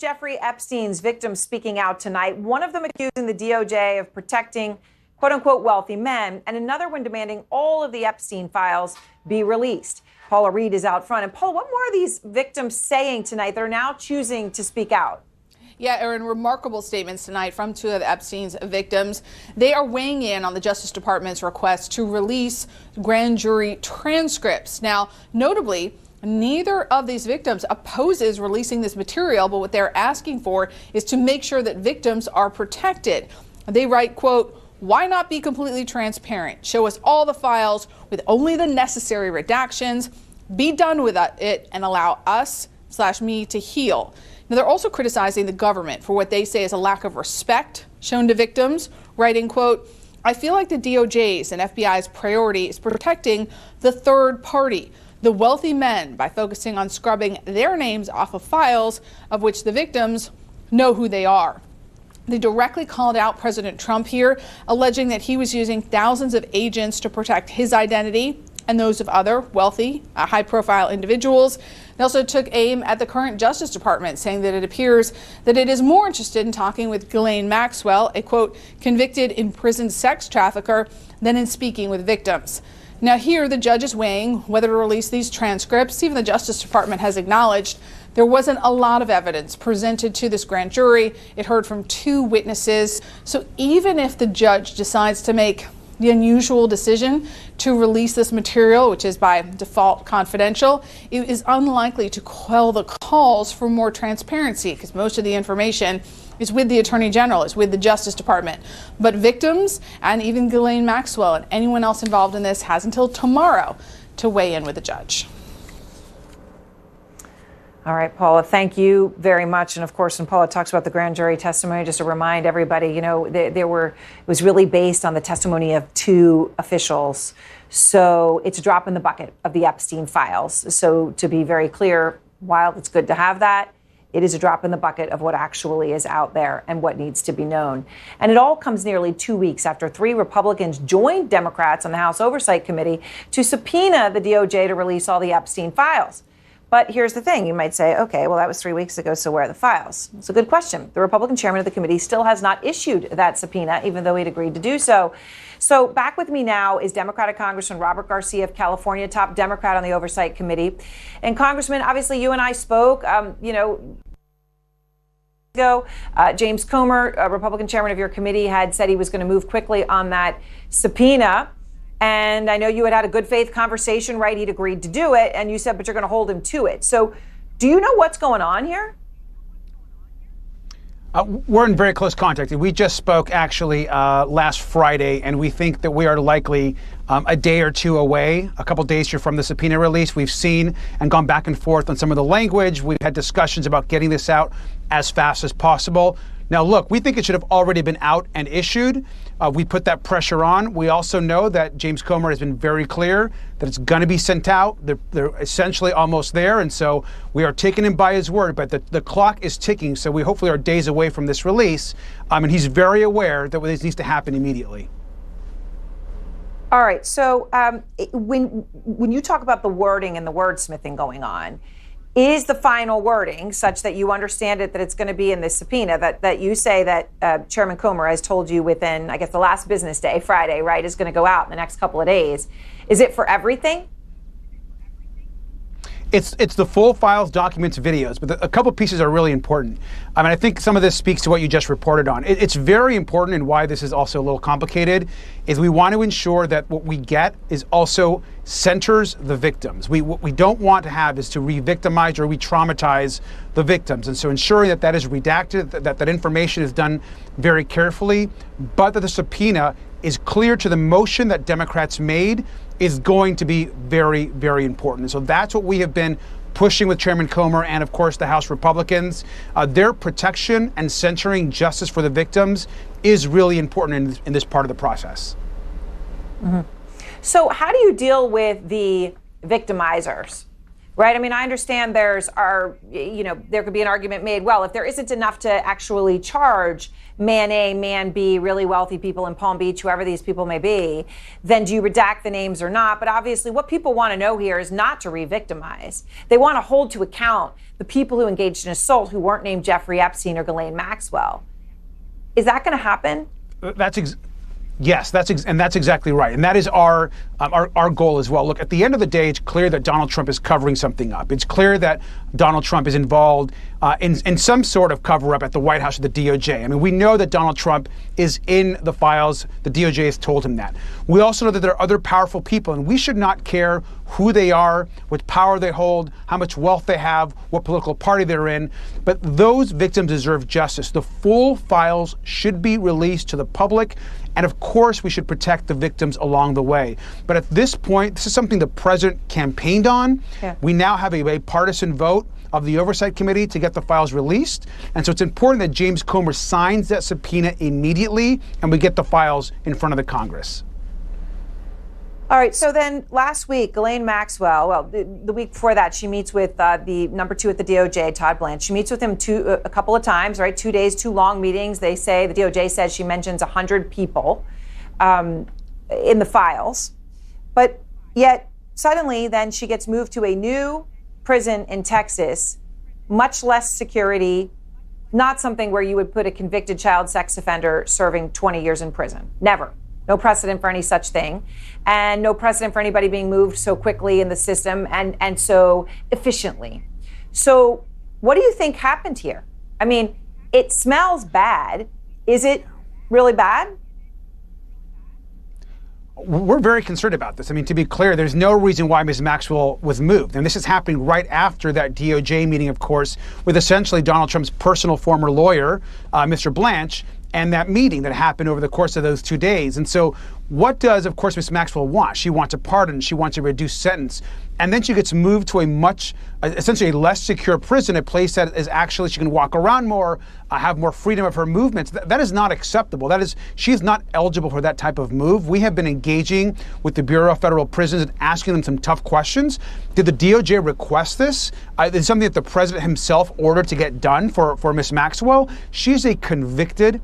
Jeffrey Epstein's victims speaking out tonight, one of them accusing the DOJ of protecting quote unquote wealthy men, and another one demanding all of the Epstein files be released. Paula Reed is out front. And Paula, what more are these victims saying tonight? They're now choosing to speak out. Yeah, Erin, remarkable statements tonight from two of Epstein's victims. They are weighing in on the Justice Department's request to release grand jury transcripts. Now, notably, neither of these victims opposes releasing this material, but what they're asking for is to make sure that victims are protected. They write, quote, "Why not be completely transparent? Show us all the files with only the necessary redactions. Be done with it and allow us/me to heal." Now, they're also criticizing the government for what they say is a lack of respect shown to victims, writing, quote, "I feel like the DOJ's and FBI's priority is protecting the third party, the wealthy men, by focusing on scrubbing their names off of files of which the victims know who they are." They directly called out President Trump here, alleging that he was using thousands of agents to protect his identity and those of other wealthy, high-profile individuals. They also took aim at the current Justice Department, saying that it appears that it is more interested in talking with Ghislaine Maxwell, a, quote, convicted imprisoned sex trafficker, than in speaking with victims. Now here, the judge is weighing whether to release these transcripts. Even the Justice Department has acknowledged there wasn't a lot of evidence presented to this grand jury. It heard from two witnesses. So even if the judge decides to make the unusual decision to release this material, which is by default confidential, it is unlikely to quell the calls for more transparency, because most of the information is with the Attorney General, is with the Justice Department. But victims and even Ghislaine Maxwell and anyone else involved in this has until tomorrow to weigh in with the judge. All right, Paula, thank you very much. And of course, when Paula talks about the grand jury testimony, just to remind everybody, you know, it was really based on the testimony of two officials. So it's a drop in the bucket of the Epstein files. So to be very clear, while it's good to have that, it is a drop in the bucket of what actually is out there and what needs to be known. And it all comes nearly 2 weeks after 3 Republicans joined Democrats on the House Oversight Committee to subpoena the DOJ to release all the Epstein files. But here's the thing. You might say, okay, well, that was 3 weeks ago, so where are the files? It's a good question. The Republican chairman of the committee still has not issued that subpoena, even though he'd agreed to do so. So back with me now is Democratic Congressman Robert Garcia of California, top Democrat on the Oversight Committee. And Congressman, obviously you and I spoke, James Comer, Republican chairman of your committee, had said he was going to move quickly on that subpoena. And I know you had a good faith conversation, right? He'd agreed to do it. And you said, but you're going to hold him to it. So do you know what's going on here? We're in very close contact. We just spoke actually last Friday, and we think that we are likely a day or two away, a couple days here from the subpoena release. We've seen and gone back and forth on some of the language. We've had discussions about getting this out as fast as possible. Now, look, we think it should have already been out and issued. We put that pressure on. We also know that James Comer has been very clear that it's going to be sent out. They're essentially almost there. And so we are taking him by his word. But the clock is ticking. So we hopefully are days away from this release. And he's very aware that this needs to happen immediately. All right. So when you talk about the wording and the wordsmithing going on, is the final wording such that you understand it, that it's going to be in this subpoena, that you say that Chairman Comer has told you within, I guess, the last business day, Friday, right, is going to go out in the next couple of days? Is it for everything? It's the full files, documents, videos, but a couple pieces are really important. I mean, I think some of this speaks to what you just reported on. It's very important, and why this is also a little complicated is we want to ensure that what we get is also centers the victims. What we don't want to have is to re-victimize or re-traumatize the victims. And so ensuring that is redacted, that information is done very carefully, but that the subpoena is clear to the motion that Democrats made is going to be very, very important. And so that's what we have been pushing with Chairman Comer and, of course, the House Republicans. Their protection and centering justice for the victims is really important in this part of the process. Mm-hmm. So how do you deal with the victimizers? Right. I mean, I understand there could be an argument made. Well, if there isn't enough to actually charge man A, man B, really wealthy people in Palm Beach, whoever these people may be, then do you redact the names or not? But obviously what people want to know here is not to re-victimize. They want to hold to account the people who engaged in assault who weren't named Jeffrey Epstein or Ghislaine Maxwell. Is that going to happen? Yes, that's exactly right, and that is our goal as well. Look, at the end of the day, it's clear that Donald Trump is covering something up. It's clear that Donald Trump is involved in some sort of cover-up at the White House or the DOJ. I mean, we know that Donald Trump is in the files. The DOJ has told him that. We also know that there are other powerful people, and we should not care who they are, what power they hold, how much wealth they have, what political party they're in. But those victims deserve justice. The full files should be released to the public. And of course, we should protect the victims along the way. But at this point, this is something the president campaigned on. Yeah. We now have a bipartisan vote of the Oversight Committee to get the files released. And so it's important that James Comer signs that subpoena immediately and we get the files in front of the Congress. All right. So then last week, Ghislaine Maxwell, well, the week before that, she meets with the number 2 at the DOJ, Todd Blanche. She meets with him a couple of times, right? 2 days, 2 long meetings. They say, the DOJ says she mentions 100 people in the files. But yet suddenly then she gets moved to a new prison in Texas, much less security, not something where you would put a convicted child sex offender serving 20 years in prison. Never. No precedent for any such thing, and no precedent for anybody being moved so quickly in the system and so efficiently. So what do you think happened here? I mean, it smells bad. Is it really bad? We're very concerned about this. I mean, to be clear, there's no reason why Ms. Maxwell was moved. And this is happening right after that DOJ meeting, of course, with essentially Donald Trump's personal former lawyer, Mr. Blanche, and that meeting that happened over the course of those 2 days. And so what does, of course, Ms. Maxwell want? She wants a pardon. She wants a reduced sentence. And then she gets moved to essentially a less secure prison, a place that is actually, she can walk around more, have more freedom of her movements. That is not acceptable. She is not eligible for that type of move. We have been engaging with the Bureau of Federal Prisons and asking them some tough questions. Did the DOJ request this? It's something that the president himself ordered to get done for Ms. Maxwell. She's a convicted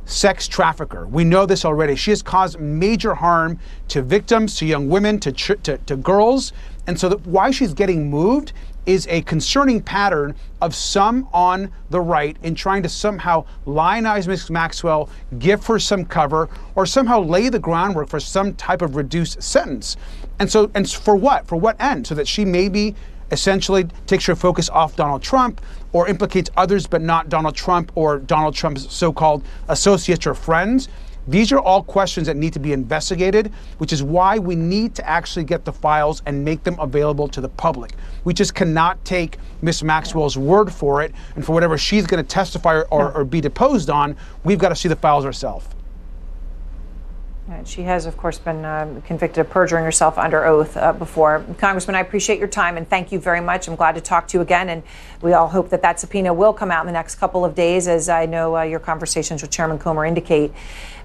sex trafficker. We know this already. She has caused major harm to victims, to young women, to girls. And so why she's getting moved is a concerning pattern of some on the right in trying to somehow lionize Ms. Maxwell, give her some cover, or somehow lay the groundwork for some type of reduced sentence. And for what? For what end? So that she maybe essentially takes her focus off Donald Trump or implicates others but not Donald Trump or Donald Trump's so-called associates or friends. These are all questions that need to be investigated, which is why we need to actually get the files and make them available to the public. We just cannot take Ms. Maxwell's word for it, and for whatever she's going to testify or be deposed on, we've got to see the files ourselves. She has, of course, been convicted of perjuring herself under oath before. Congressman, I appreciate your time and thank you very much. I'm glad to talk to you again, and we all hope that subpoena will come out in the next couple of days, as I know your conversations with Chairman Comer indicate.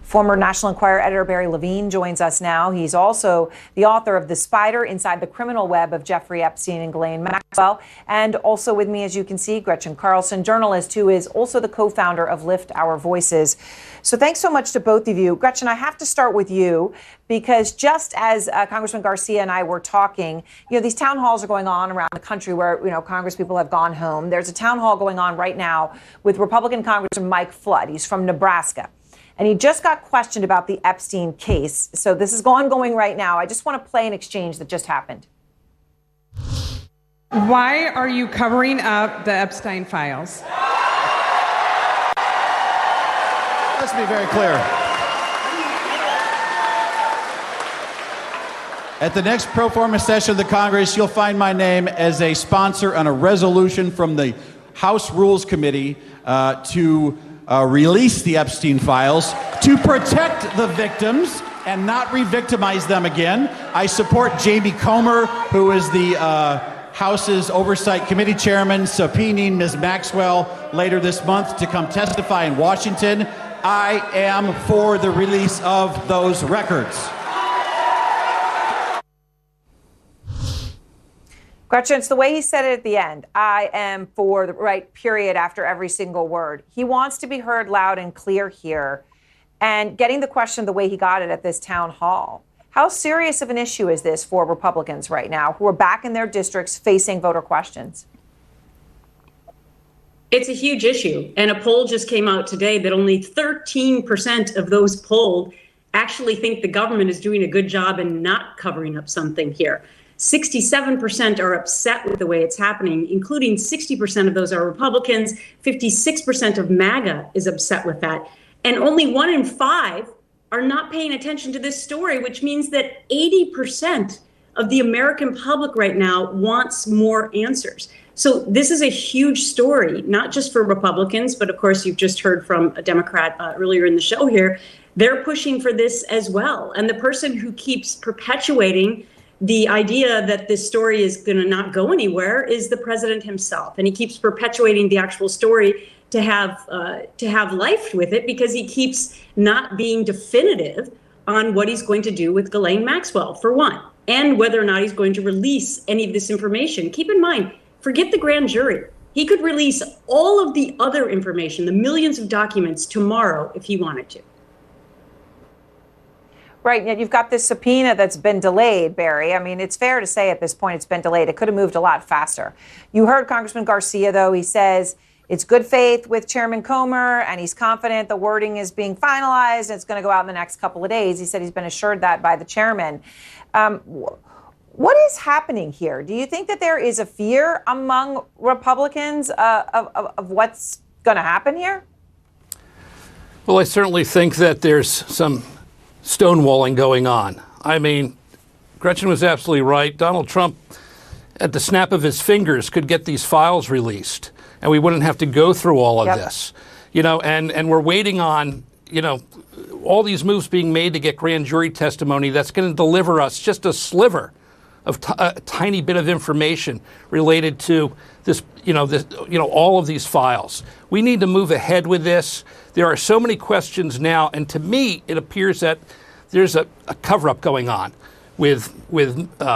Former National Enquirer editor Barry Levine joins us now. He's also the author of The Spider Inside the Criminal Web of Jeffrey Epstein and Ghislaine Maxwell. And also with me, as you can see, Gretchen Carlson, journalist who is also the co-founder of Lift Our Voices. So thanks so much to both of you. Gretchen, I have to start with you because just as Congressman Garcia and I were talking, these town halls are going on around the country where, Congress people have gone home. There's a town hall going on right now with Republican Congressman Mike Flood. He's from Nebraska. And he just got questioned about the Epstein case. So this is ongoing right now. I just want to play an exchange that just happened. Why are you covering up the Epstein files? Let's be very clear. At the next pro forma session of the Congress, you'll find my name as a sponsor on a resolution from the House Rules Committee to release the Epstein files to protect the victims and not re-victimize them again. I support Jamie Comer, who is the House's Oversight Committee chairman, subpoenaing Ms. Maxwell later this month to come testify in Washington. I am for the release of those records. Gretchen, it's the way he said it at the end. I am for the right, period, after every single word. He wants to be heard loud and clear here. And getting the question the way he got it at this town hall. How serious of an issue is this for Republicans right now who are back in their districts facing voter questions? It's a huge issue. And a poll just came out today that only 13% of those polled actually think the government is doing a good job in not covering up something here. 67% are upset with the way it's happening, including 60% of those are Republicans. 56% of MAGA is upset with that. And only 1 in 5 are not paying attention to this story, which means that 80% of the American public right now wants more answers. So this is a huge story, not just for Republicans, but of course, you've just heard from a Democrat earlier in the show here. They're pushing for this as well. And the person who keeps perpetuating the idea that this story is going to not go anywhere is the president himself. And he keeps perpetuating the actual story to have life with it because he keeps not being definitive on what he's going to do with Ghislaine Maxwell, for one, and whether or not he's going to release any of this information. Keep in mind, forget the grand jury. He could release all of the other information, the millions of documents, tomorrow if he wanted to. Right, yet you've got this subpoena that's been delayed, Barry. I mean, it's fair to say at this point it's been delayed. It could have moved a lot faster. You heard Congressman Garcia, though. He says it's good faith with Chairman Comer, and he's confident the wording is being finalized and it's going to go out in the next couple of days. He said he's been assured that by the chairman. What is happening here? Do you think that there is a fear among Republicans of what's going to happen here? Well, I certainly think that there's some stonewalling going on. I mean, Gretchen was absolutely right. Donald Trump, at the snap of his fingers, could get these files released, and we wouldn't have to go through all of this. You know, and we're waiting on, you know, all these moves being made to get grand jury testimony that's going to deliver us just a sliver of a tiny bit of information related to this, all of these files. We need to move ahead with this. There are so many questions now, and to me, it appears that there's a cover-up going on with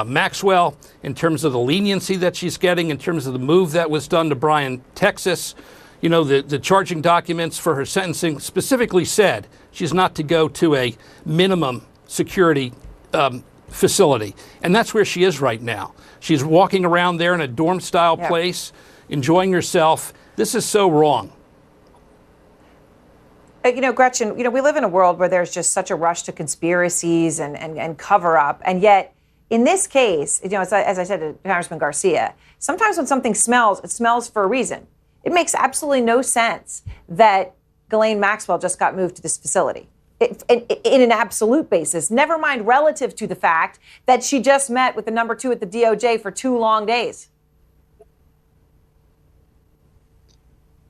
Maxwell in terms of the leniency that she's getting, in terms of the move that was done to Bryan, Texas. You know, the charging documents for her sentencing specifically said she's not to go to a minimum security facility. And that's where she is right now. She's walking around there in a dorm-style place, enjoying herself. This is so wrong. You know, Gretchen, we live in a world where there's just such a rush to conspiracies and cover up. And yet, in this case, as I said to Congressman Garcia, sometimes when something smells, it smells for a reason. It makes absolutely no sense that Ghislaine Maxwell just got moved to this facility. In an absolute basis, never mind relative to the fact that she just met with the number 2 at the DOJ for 2 long days.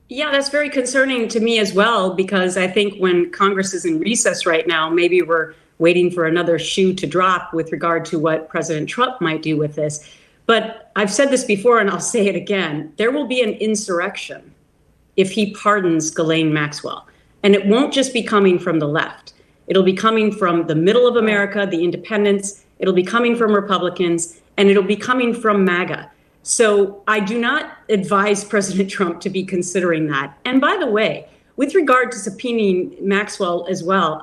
Yeah, that's very concerning to me as well, because I think when Congress is in recess right now, maybe we're waiting for another shoe to drop with regard to what President Trump might do with this. But I've said this before, and I'll say it again. There will be an insurrection if he pardons Ghislaine Maxwell. And it won't just be coming from the left. It'll be coming from the middle of America, the independents. It'll be coming from Republicans, and it'll be coming from MAGA. So I do not advise President Trump to be considering that. And by the way, with regard to subpoenaing Maxwell as well,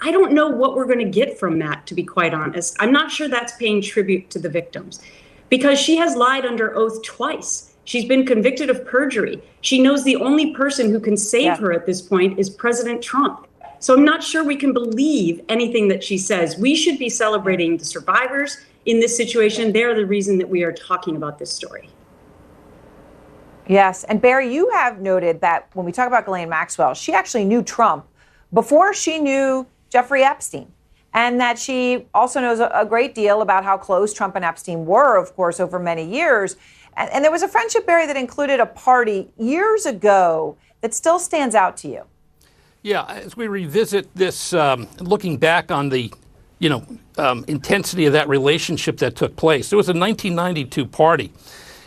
I don't know what we're going to get from that, to be quite honest. I'm not sure that's paying tribute to the victims, because she has lied under oath twice. She's been convicted of perjury. She knows the only person who can save her at this point is President Trump. So I'm not sure we can believe anything that she says. We should be celebrating the survivors in this situation. They're the reason that we are talking about this story. Yes. And Barry, you have noted that when we talk about Ghislaine Maxwell, she actually knew Trump before she knew Jeffrey Epstein. And that she also knows a great deal about how close Trump and Epstein were, of course, over many years. And there was a friendship, Barry, that included a party years ago that still stands out to you. Yeah, as we revisit this, looking back on the, intensity of that relationship that took place, there was a 1992 party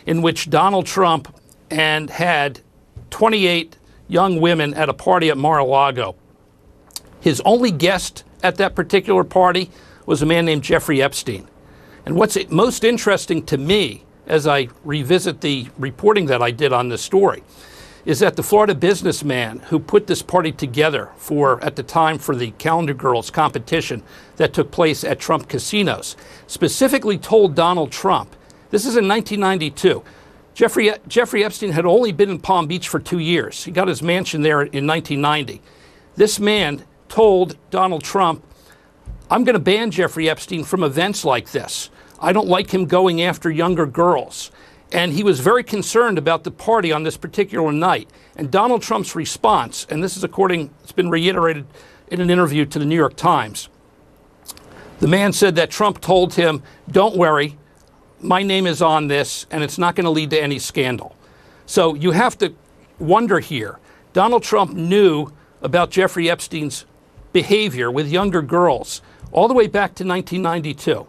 in which Donald Trump had 28 young women at a party at Mar-a-Lago. His only guest at that particular party was a man named Jeffrey Epstein. And what's most interesting to me, as I revisit the reporting that I did on this story, is that the Florida businessman who put this party together at the time for the Calendar Girls competition that took place at Trump casinos, specifically told Donald Trump, this is in 1992, Jeffrey Epstein had only been in Palm Beach for 2 years. He got his mansion there in 1990. This man told Donald Trump, I'm going to ban Jeffrey Epstein from events like this. I don't like him going after younger girls. And he was very concerned about the party on this particular night. And Donald Trump's response, and this is it's been reiterated in an interview to the New York Times. The man said that Trump told him, don't worry, my name is on this, and it's not going to lead to any scandal. So you have to wonder here. Donald Trump knew about Jeffrey Epstein's behavior with younger girls all the way back to 1992.